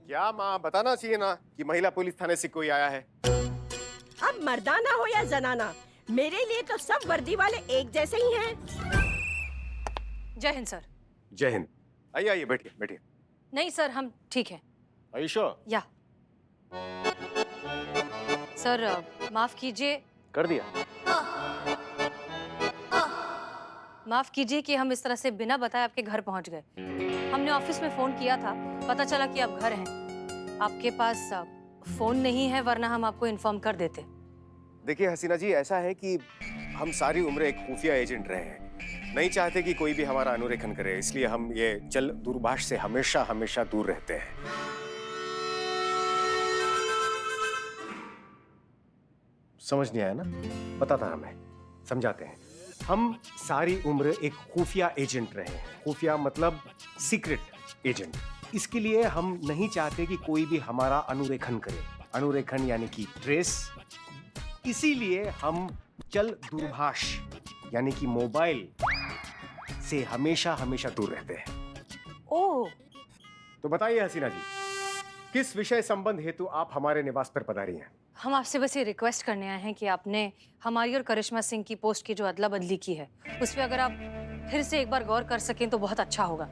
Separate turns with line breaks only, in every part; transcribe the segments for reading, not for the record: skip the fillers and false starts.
क्या माँ, बताना चाहिए ना कि महिला पुलिस थाने से कोई आया है।
अब मर्दाना हो या जनाना, मेरे लिए तो सब वर्दी वाले एक जैसे ही हैं।
जय हिंद सर।
जय हिंद। आइए आइए, बैठिए बैठिए।
नहीं सर, हम ठीक हैं।
आयुषो,
या सर, माफ कीजिए।
कर दिया।
माफ कीजिए कि हम इस तरह से बिना बताए आपके घर पहुंच गए। हमने ऑफिस में फोन किया था, पता चला कि आप घर हैं। आपके पास फोन नहीं है, वरना हम आपको इन्फॉर्म कर देते।
देखिए हसीना जी, ऐसा है कि हम सारी उम्र एक खुफिया एजेंट रहे हैं, नहीं चाहते कि कोई भी हमारा अनुरेखन करे, इसलिए हम ये चल दूरभाष से हमेशा हमेशा दूर रहते हैं। समझ नहीं आया ना? पता था हमें, समझाते हैं। हम सारी उम्र एक खुफिया एजेंट रहे हैं। खुफिया मतलब सीक्रेट एजेंट। इसके लिए हम नहीं चाहते कि कोई भी हमारा अनुरेखन करे। अनुरेखन यानी कि ट्रेस। इसीलिए हम चल दूरभाष यानी कि मोबाइल से हमेशा हमेशा दूर रहते हैं।
ओह,
तो बताइए हसीना जी, किस विषय संबंध हेतु आप हमारे निवास पर पधारी हैं?
हम आपसे बस ये रिक्वेस्ट करने आए हैं कि आपने हमारी और करिश्मा सिंह की पोस्ट की जो अदला बदली की है, उस पर अगर आप फिर से एक बार गौर कर सकें तो बहुत अच्छा होगा,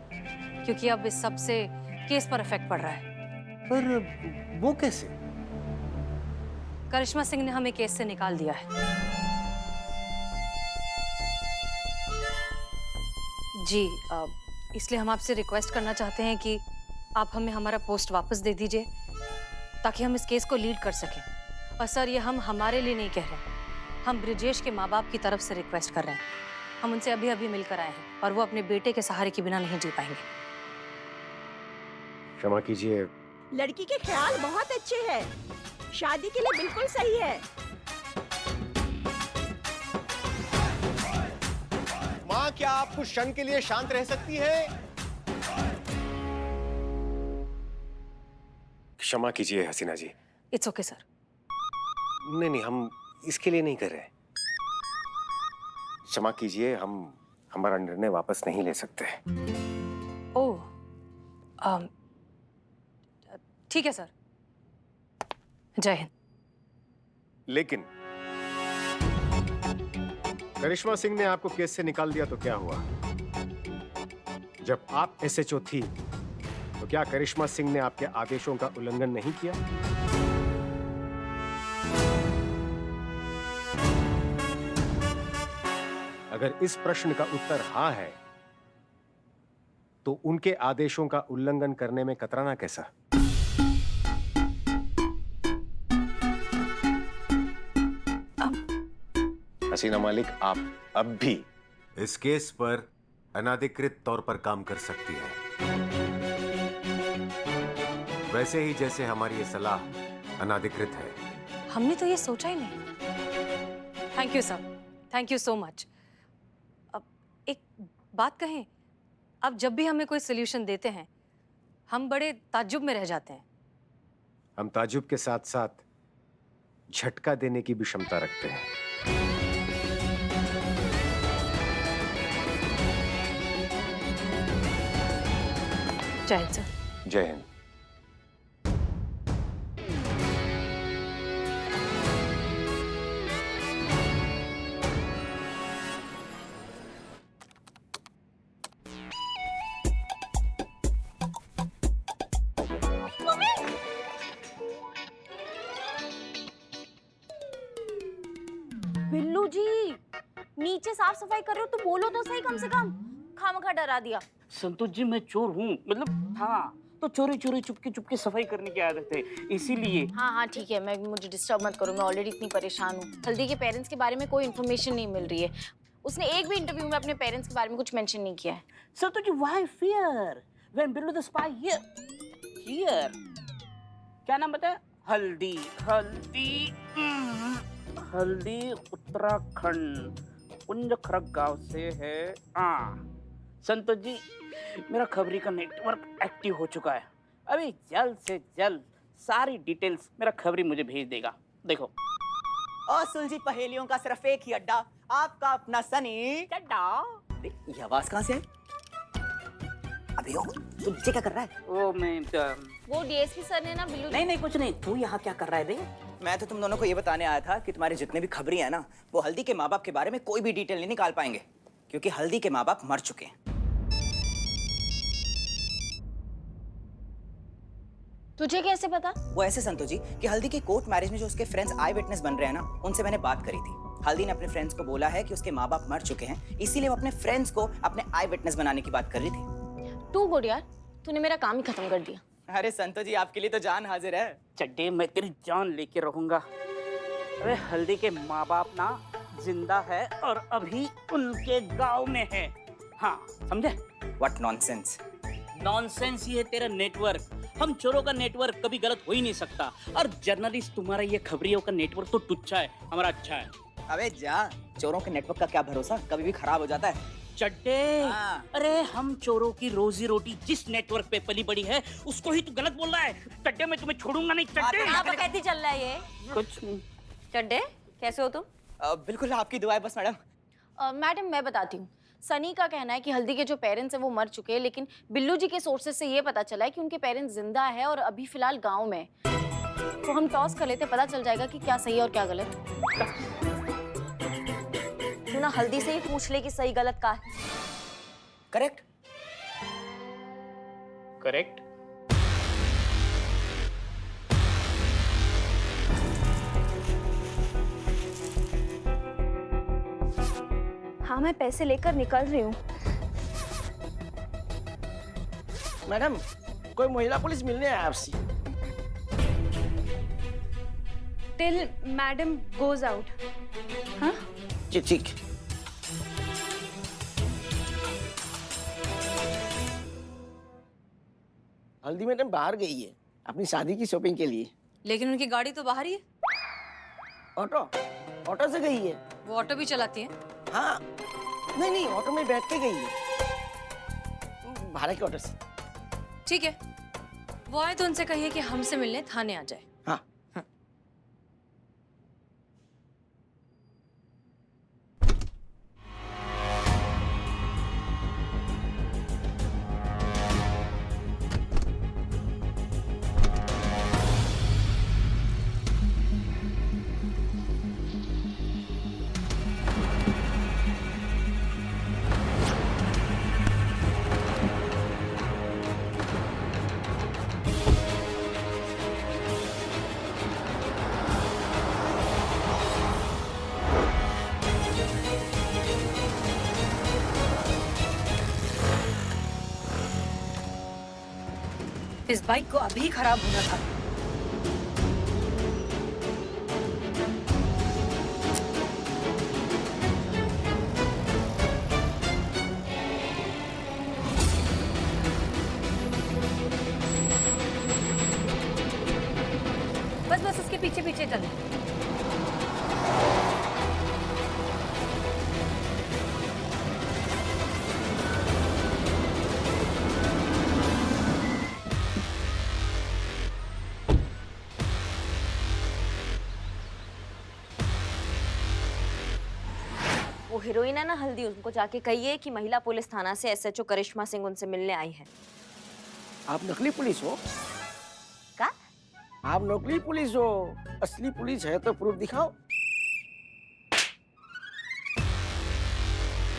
क्योंकि अब इस सब से केस पर इफेक्ट पड़ रहा है।
पर वो कैसे?
करिश्मा सिंह ने हमें केस से निकाल दिया है। जी, इसलिए हम आपसे रिक्वेस्ट करना चाहते हैं कि आप हमें हमारा पोस्ट वापस दे दीजिए, ताकि हम इस केस को लीड कर सकें। और सर, ये हम हमारे लिए नहीं कह रहे, हम ब्रिजेश के माँ बाप की तरफ से रिक्वेस्ट कर रहे हैं। हम उनसे अभी अभी मिलकर आए हैं और वो अपने बेटे के सहारे के बिना नहीं जी पाएंगे।
क्षमा कीजिए।
लड़की के ख्याल बहुत अच्छे हैं, शादी के लिए बिल्कुल सही है।
माँ, क्या आप कुछ क्षण के लिए शांत रह सकती है? क्षमा कीजिए Hasina ji.
It's okay sir.
नहीं नहीं, हम इसके लिए नहीं कर रहे। क्षमा कीजिए, हम हमारा निर्णय वापस नहीं ले सकते।
ओह, ठीक है सर। जय हिंद।
लेकिन करिश्मा सिंह ने आपको केस से निकाल दिया तो क्या हुआ? जब आप एसएचओ थी तो क्या करिश्मा सिंह ने आपके आदेशों का उल्लंघन नहीं किया? अगर इस प्रश्न का उत्तर हाँ है, तो उनके आदेशों का उल्लंघन करने में कतराना कैसा? हसीना मालिक, आप अब भी
इस केस पर अनाधिकृत तौर पर काम कर सकती है, वैसे ही जैसे हमारी ये सलाह अनाधिकृत है।
हमने तो ये सोचा ही नहीं। Thank you sir, thank you so much. अब एक बात कहें, अब जब भी हमें कोई सोल्यूशन देते हैं, हम बड़े ताज्जुब में रह जाते हैं।
हम ताज्जुब के साथ साथ झटका देने की भी क्षमता रखते हैं।
जय हिंद सर।
जय हिंद।
बिल्लू जी, नीचे साफ सफाई कर रहे हो तो बोलो तो सही, कम से कम खामखा डरा दिया।
संतोष जी, मैं चोर हूँ, मतलब हाँ, तो चोरी चोरी चुपके चुपके सफाई करने की आदत है, इसीलिए।
हाँ हाँ ठीक है, मुझे डिस्टर्ब मत करो, मैं ऑलरेडी इतनी परेशान हूँ। हल्दी के पेरेंट्स के बारे में कोई इन्फॉर्मेशन नहीं मिल रही है। उसने एक भी इंटरव्यू में अपने पेरेंट्स के बारे में कुछ मेंशन नहीं किया है।
Santosh ji, why fear when below the spy here? क्या नाम बताया? हल्दी। हल्दी हल्दी उत्तराखंड, कुंज खरक गांव से है। संतोष जी, मेरा खबरी का नेटवर्क एक्टिव हो चुका है। अभी जल्द से जल्द सारी डिटेल्स मेरा खबरी मुझे भेज देगा। देखो,
और सुलझी पहेलियों का सिर्फ एक ही अड्डा, आपका अपना सनी चड्डा। ये आवाज कहाँ से है? अबे ओ, तू नीचे क्या कर रहा है?
वो मैं
वो डीएसपी सर ने ना बिल्लू
नहीं नहीं कुछ नहीं, तू यहाँ क्या कर रहा है बे?
मैं तो तुम दोनों को ये बताने आया था कि तुम्हारे जितने भी खबरें हैं ना, वो हल्दी के माँ बाप के बारे में कोई भी डिटेल नहीं निकाल पाएंगे, क्योंकि हल्दी के माँ बाप मर चुके हैं।
तुझे कैसे पता?
वो ऐसे संतोष जी कि हल्दी के कोर्ट मैरिज में जो उसके फ्रेंड्स आई विटनेस बन रहे हैं ना, उनसे मैंने बात करी थी। हल्दी ने अपने फ्रेंड्स को बोला है कि उसके माँ बाप मर चुके हैं, इसीलिए वो अपने फ्रेंड्स को अपने आई विटनेस बनाने की बात कर रही थी।
तू गुड यार, तूने मेरा काम ही खत्म कर दिया।
अरे संतोष जी, आपके लिए तो जान हाजिर है।
चड्डे, मैं तेरी जान लेके रहूंगा। अरे हल्दी के माँ बाप ना जिंदा है और अभी उनके गांव में है। हाँ समझे?
What nonsense.
नॉनसेंस ही है तेरा नेटवर्क। हम चोरों का नेटवर्क कभी गलत हो ही नहीं सकता। और जर्नलिस्ट तुम्हारा ये खबरियों का नेटवर्क तो टुच्चा है, हमारा अच्छा है।
अबे जा, चोरों के नेटवर्क का क्या भरोसा, कभी भी खराब हो जाता है।
चड्डे,
हाँ।
अरे हम चोरों की रोजी रोटी जिस नेटवर्क पे पली बड़ी है उसको ही तू गलत बोल रहा है। चड्डे, मैं तुम्हें छोड़ूंगा नहीं। चड्डे
आप कैसे चल रहा है ये?
कुछ नहीं।
चड्डे, कैसे हो तुम?
बिल्कुल आपकी दुआएं बस मैडम।
मैडम मैं बताती हूँ। सनी का कहना है कि हल्दी के जो पेरेंट्स हैं वो मर चुके हैं, लेकिन बिल्लू जी के सोर्सेज से ये पता चला है कि उनके पेरेंट्स जिंदा है और अभी फिलहाल गांव में। तो हम टॉस कर लेते, पता चल जाएगा कि क्या सही और क्या गलत।
क्यों ना हल्दी से ही पूछ ले कि सही गलत का है।
करेक्ट।
करेक्ट।
हाँ मैं पैसे लेकर निकल रही हूँ।
मैडम, कोई महिला पुलिस मिलने आया आपसे।
Till madam goes out. हाँ
जी ठीक। हल्दी मैडम बाहर गई है अपनी शादी की शॉपिंग के लिए।
लेकिन उनकी गाड़ी तो बाहर ही है।
ऑटो ऑटो से गई है।
वो ऑटो भी चलाती है।
हाँ नहीं नहीं, ऑटो में बैठ के गई है, भाड़े के ऑटो से।
ठीक है, वो आए तो उनसे कहिए कि हमसे मिलने थाने आ जाए।
हाँ
इस बाइक को अभी खराब होना था। बस बस उसके पीछे पीछे चल।
वो हीरोइन है ना हल्दी, उनको जाके कहिए कि महिला पुलिस थाना से एसएचओ करिश्मा सिंह उनसे मिलने आई है।
आप नकली पुलिस हो?
का?
आप नकली पुलिस हो, असली पुलिस है तो प्रूफ दिखाओ।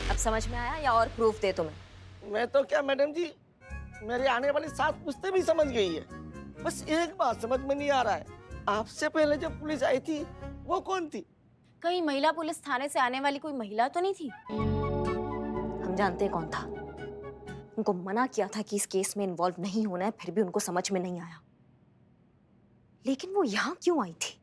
अब समझ में आया या और प्रूफ दे तुम्हें?
मैं तो क्या मैडम जी, मेरे आने वाली 7 पुश्तें भी समझ गई है। बस एक बात समझ में नहीं आ रहा है, आपसे पहले जब पुलिस आई थी वो कौन थी?
कहीं महिला पुलिस थाने से आने वाली कोई महिला तो नहीं थी?
हम जानते हैं कौन था। उनको मना किया था कि इस केस में इन्वॉल्व नहीं होना है, फिर भी उनको समझ में नहीं आया। लेकिन वो यहाँ क्यों आई थी?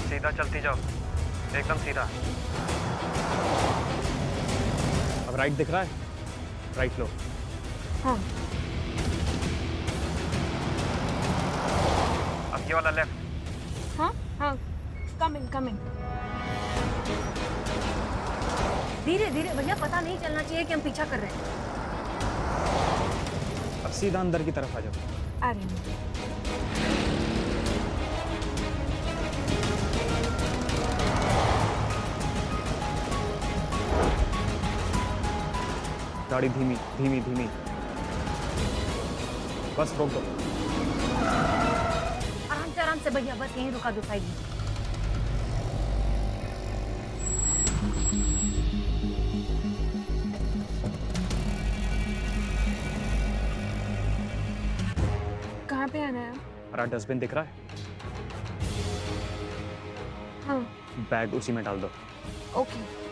सीधा चलती जाओ, एकदम सीधा।
अब राइट दिख रहा है? राइट लो।
हाँ
अब ये वाला लेफ्ट।
हाँ हाँ, कमिंग कमिंग।
धीरे धीरे भैया, पता नहीं चलना चाहिए कि हम पीछा कर रहे हैं।
अब सीधा अंदर की तरफ आ जाओ।
अरे
गाड़ी धीमी धीमी धीमी, बस रोक दो।
आराम से भैया, बस यहीं रुका दो साइड में।
कहाँ पे आना है?
हरा डस्टबिन दिख रहा है?
हाँ।
बैग उसी में डाल दो।
ओके।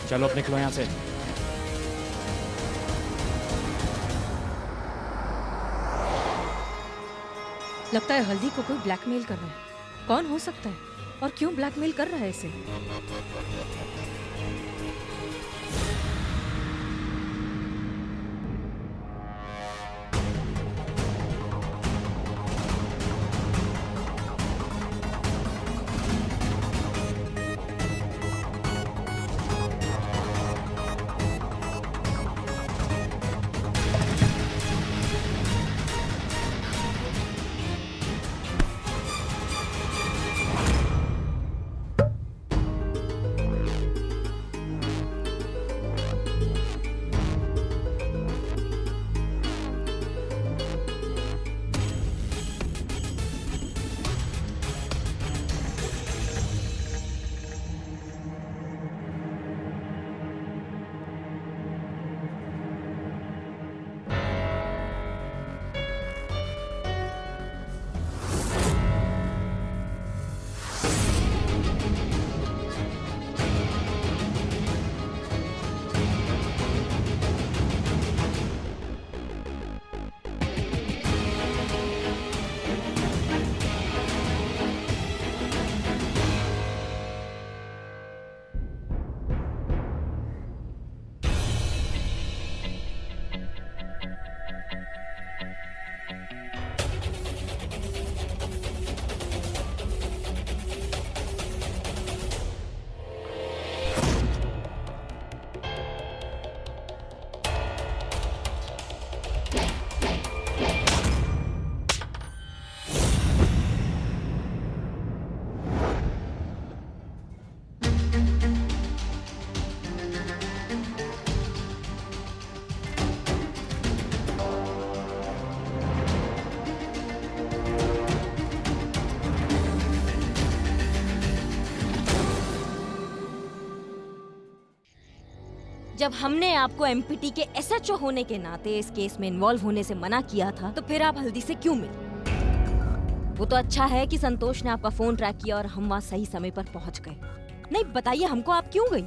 चलो अब निकलो यहाँ से।
लगता है हल्दी को कोई ब्लैकमेल कर रहा है। कौन हो सकता है और क्यों ब्लैकमेल कर रहा है इसे?
जब हमने आपको एमपीटी के एसएचओ होने के नाते इस केस में इन्वॉल्व होने से मना किया था, तो फिर आप हल्दी से क्यों मिले? वो तो अच्छा है कि संतोष ने आपका फोन ट्रैक किया और हम वहाँ सही समय पर पहुंच गए। नहीं, बताइए हमको, आप क्यों गई?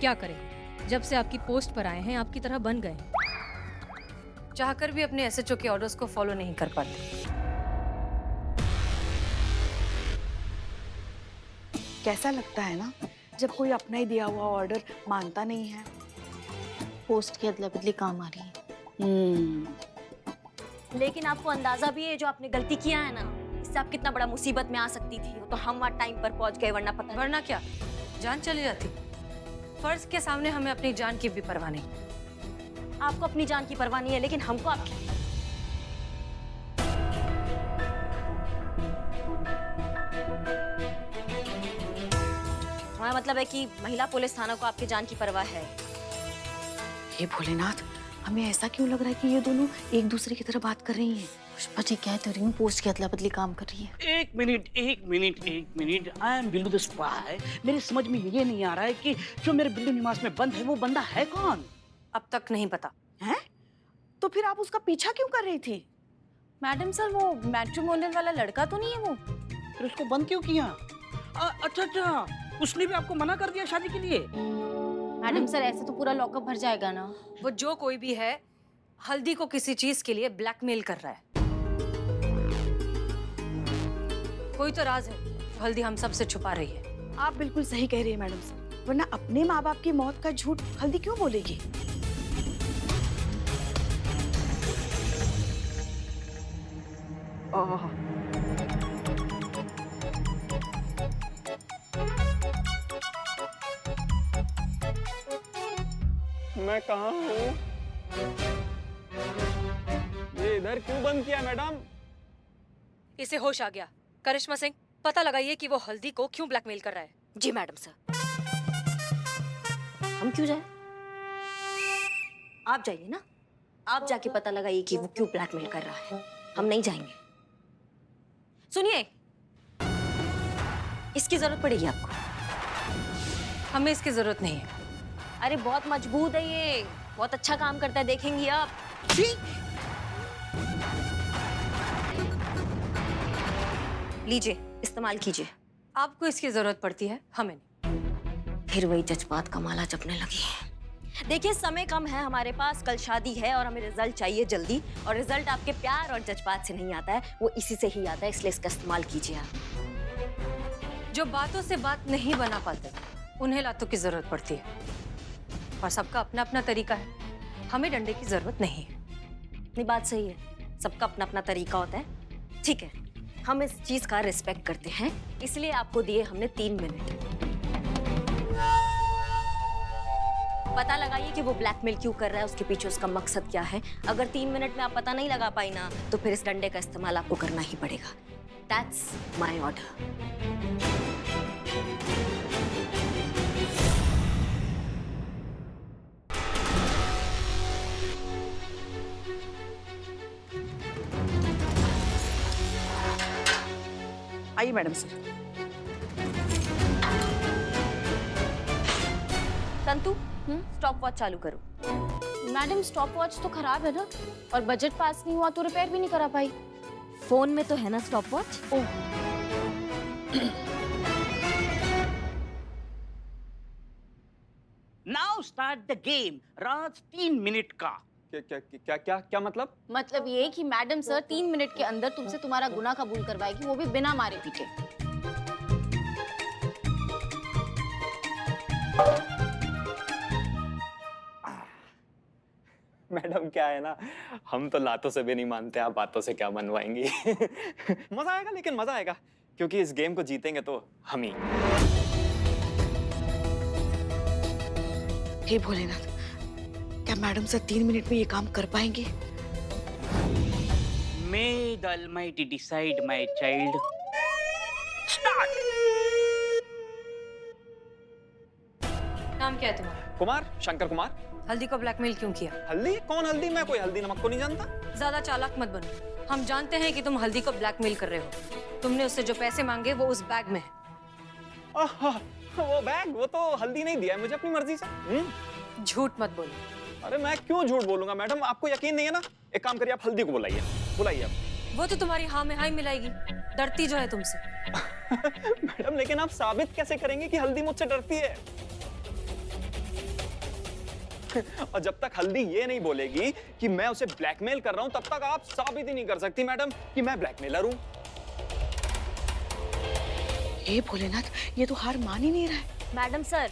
क्या करें, जब से आपकी पोस्ट पर आए हैं आपकी तरह बन गए। चाहकर भी अपने एसएचओ के ऑर्डर्स को फॉलो नहीं कर पाते।
कैसा लगता है ना जब कोई अपना ही दिया हुआ ऑर्डर मानता नहीं है।
पोस्ट की अदला बदली काम आ रही है।
लेकिन आपको अंदाजा भी है जो आपने गलती किया है ना, इससे आप कितना बड़ा मुसीबत में आ सकती थी। वो तो हम वहाँ टाइम पर पहुंच गए, वरना क्या
जान चली जाती। फर्ज के सामने हमें अपनी जान की भी परवाह नहीं।
आपको अपनी जान की परवाह नहीं है, लेकिन हमको आपकी। हमारा मतलब है कि महिला पुलिस थाना को आपकी जान की परवाह है।
हे भोलेनाथ, हमें ऐसा क्यों लग रहा है कि ये दोनों एक दूसरे की तरह बात कर रही हैं?
पुष्पा जी कह तो रही हूँ, पोस्ट की अदला बदली काम कर रही है।
एक minute, I am Billu the spy. मेरी समझ में ये नहीं आ रहा है कि जो मेरे बिल्लू निवास में बंद है वो बंदा है कौन?
अब तक नहीं पता
है। तो फिर आप उसका पीछा क्यों कर रही थी?
मैडम सर, वो मैट्रिमोनियल वाला लड़का तो नहीं है वो?
फिर उसको बंद क्यों किया? अच्छा, उसने भी आपको मना कर दिया शादी के लिए?
मैडम सर ऐसे तो पूरा लॉकअप भर जाएगा ना।
वो जो कोई भी है हल्दी को किसी चीज के लिए ब्लैकमेल कर रहा है। कोई तो राज है जो हल्दी हम सब से छुपा रही है।
आप बिल्कुल सही कह रही है मैडम सर, वरना अपने माँ बाप की मौत का झूठ हल्दी क्यों बोलेगी?
मैं कहाँ हूँ? ये इधर क्यों बंद किया मैडम?
इसे होश आ गया। करिश्मा सिंह, पता लगाइए कि वो हल्दी को क्यों ब्लैकमेल कर रहा है।
जी मैडम सर। हम क्यों जाए? आप जाइए ना, आप जाके पता लगाइए कि वो क्यों ब्लैकमेल कर रहा है। हम नहीं जाएंगे। सुनिए, इसकी जरूरत पड़ेगी आपको।
हमें इसकी जरूरत नहीं है।
अरे बहुत मजबूत है ये, बहुत अच्छा काम करता है, देखेंगी आप। लीजिए, इस्तेमाल कीजिए।
आपको इसकी जरूरत पड़ती है, हमें नहीं।
फिर वही जज्बात का माला जपने लगी। देखिए समय कम है हमारे पास, कल शादी है और हमें रिजल्ट चाहिए जल्दी, और रिजल्ट आपके प्यार और जज्बात से नहीं आता है, वो इसी से ही आता है, इसलिए इसका इस्तेमाल कीजिए आप।
जो बातों से बात नहीं बना पाते उन्हें लातों की जरूरत पड़ती है, और सबका अपना अपना तरीका है। हमें डंडे की जरूरत नहीं है।
नहीं, बात सही है, सबका अपना अपना तरीका होता है। ठीक है, हम इस चीज का रिस्पेक्ट करते हैं, इसलिए आपको दिए हमने 3 मिनट। पता लगाइए कि वो ब्लैकमेल क्यों कर रहा है, उसके पीछे उसका मकसद क्या है। अगर 3 मिनट में आप पता नहीं लगा पाई ना, तो फिर इस डंडे का इस्तेमाल आपको करना ही पड़ेगा। That's my order.
आइए मैडम सर।
संतु, स्टॉप वॉच चालू करो।
मैडम स्टॉप वॉच तो खराब है ना, और बजट पास नहीं हुआ तो रिपेयर भी नहीं करा पाई।
फोन में तो है ना stop watch.
Now start the game. Raj 3 minute का।
क्या क्या क्या क्या क्या मतलब?
मतलब ये कि मैडम सर 3 मिनट के अंदर तुमसे तुम्हारा गुनाह कबूल करवाएगी, वो भी बिना मारे पीटे।
मैडम क्या है ना, हम तो लातों से भी नहीं मानते, आप बातों से क्या मनवाएंगी। मजा आएगा, लेकिन मजा आएगा क्योंकि इस गेम को जीतेंगे तो हम ही।
हे भोलेनाथ, क्या मैडम सर 3 मिनट में ये काम कर पाएंगे?
May the Almighty decide, my child. Start.
नाम क्या है तुम्हारा?
कुमार, शंकर कुमार।
हल्दी को ब्लैकमेल क्यों किया?
हल्दी? कौन हल्दी? मैं कोई हल्दी नमक को नहीं जानता।
ज्यादा चालाक मत बनो। हम जानते हैं कि तुम हल्दी को ब्लैकमेल कर रहे हो। तुमने उससे जो पैसे मांगे वो उस बैग में है।
वो बैग, वो तो हल्दी नहीं दिया है मुझे अपनी मर्जी से।
झूठ मत बोलो।
अरे मैं क्यों झूठ बोलूंगा मैडम, आपको यकीन नहीं है ना? एक काम करिए, आप हल्दी को बुलाइए, बुलाइए आप।
वो तो तुम्हारी हाँ में हाई मिलाएगी, डरती जो है तुमसे।
मैडम लेकिन आप साबित कैसे करेंगे कि हल्दी मुझसे डरती है? और जब तक हल्दी ये नहीं बोलेगी कि मैं उसे ब्लैकमेल कर रहा हूं, तब तक आप साबित ही नहीं कर सकती मैडम कि मैं ब्लैकमेलर हूं।
हे भोलेनाथ, ये तो हार मान ही नहीं रहा है।
मैडम सर,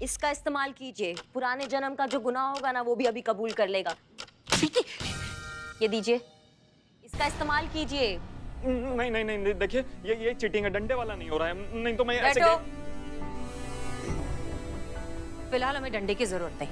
इसका इस्तेमाल कीजिए, पुराने जन्म का जो गुनाह होगा ना वो भी अभी कबूल कर लेगा। ये दीजिए, इसका इस्तेमाल कीजिए।
नहीं नहीं नहीं, देखिए ये चीटिंग है, डंडे वाला नहीं हो रहा है। नहीं तो मैं ऐसे
बैठो। फिलहाल हमें डंडे की जरूरत नहीं।